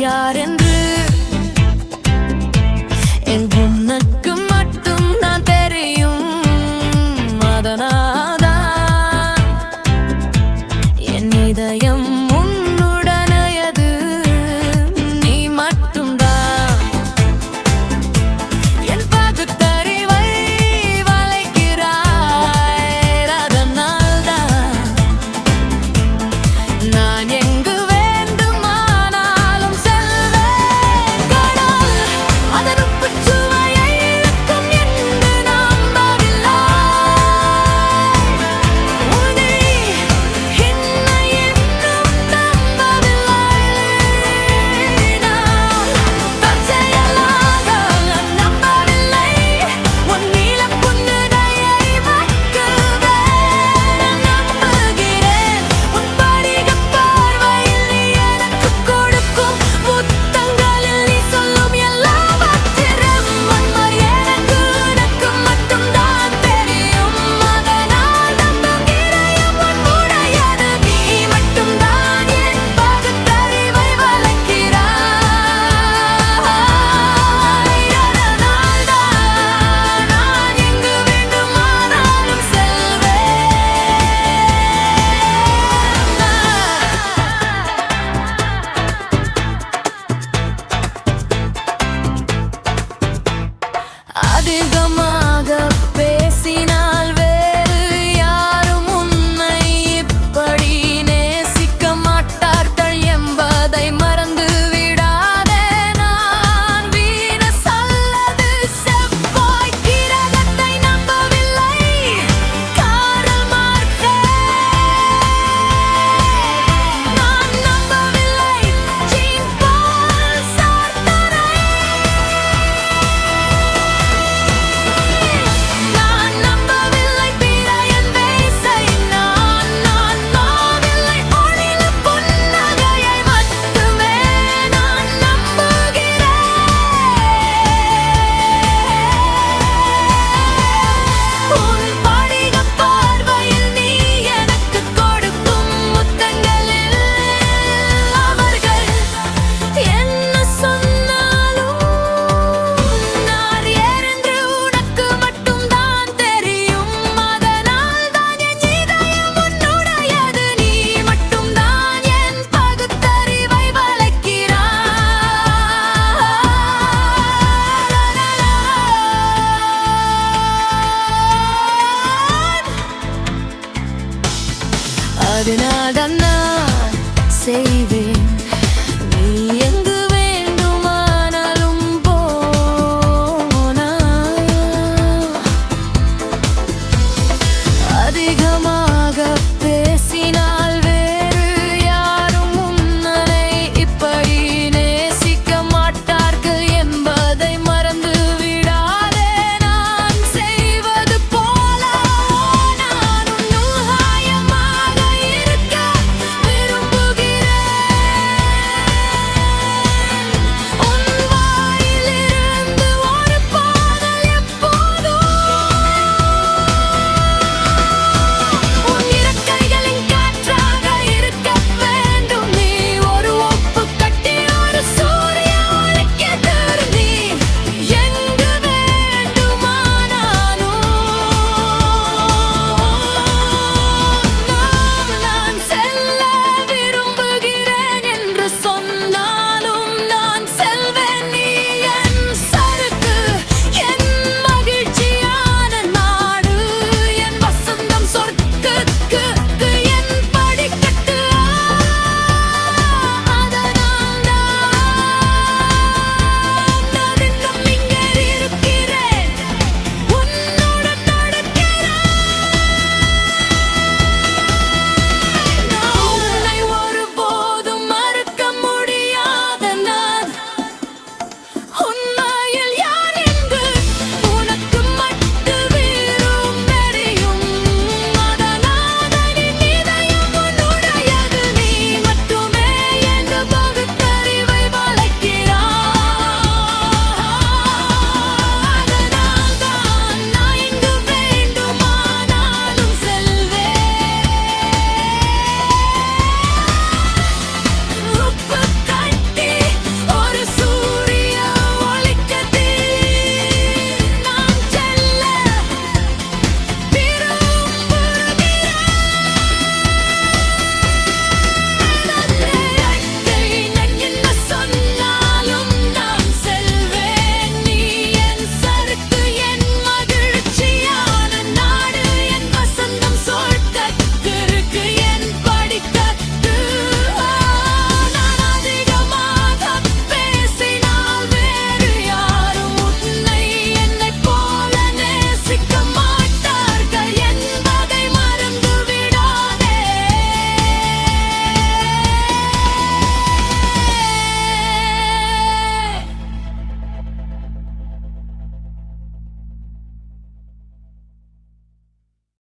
யார் என்று என் உனக்கு மட்டும் நான் தெரியும். அதனால்தான் என் இதயம் உன்னுடனையது. நீ மட்டும்தான் என் பகுத்தறிவை வளைக்கிறாய். அதனால்தான் நான் எங்கு வேண்டுமானாலும் செல்வேன். கடல் அதன் உப்புச்சுவையை இழக்கும் என்று நம்பவில்லை. உன்னை என்னை இன்னும் நம்பவில்லை. நான் தற்செயலாக நம்பவில்லை. உன் நீலப் புன்னகையை மறக்குவேன். நம்புகிறேன் உன் படிகப் பார்வையில் நீ எனக்குக் கொடுக்கும் முத்தங்களில் நீ சொல்லும் எல்லாவற்றிலும் உண்மை எனக்கு உனக்கு மட்டும்தான் தெரியும். அதனால் நம்புகிறேன் உன்னுடையது. நீ மட்டும்தான் என் பகுத்தறிவை வளைக்கிறாய். அதனால்தான் நான் எங்கு வேண்டுமானாலும் செல்வேன். அதிகமாக பேசினால் வேறு யாரும் உன்னை இப்படி நேசிக்க மாட்டார்கள் என்பதை மறந்து விடாதே. நான் வீனஸ் அல்லது செவ்வாய் கிரகத்தை நம்பவில்லை. காரல் மார்க்ஸை நான் நம்பவில்லை. ஜீன் பால் சார்த்தரை நான் நம்பவில்லை. பிரையன் வெய்ஸை நான் நம்பவில்லை. ஒளில புன்னகையை மட்டுமே நான் நம்புகிறேன். உன் படிகப் பார்வையில் நீ எனக்குக் கொடுக்கும் முத்தங்களில் அவர்கள் என்ன சொன்னாலும் நான் யாரென்று உனக்கு மட்டும்தான் தெரியும். அதனால்தான் என் இதயம் உன்னுடையது. நீ மட்டும்தான் என் பகுத்தறிவை வளைக்கிறாய். அதனால்தான் நான் செய்வேன்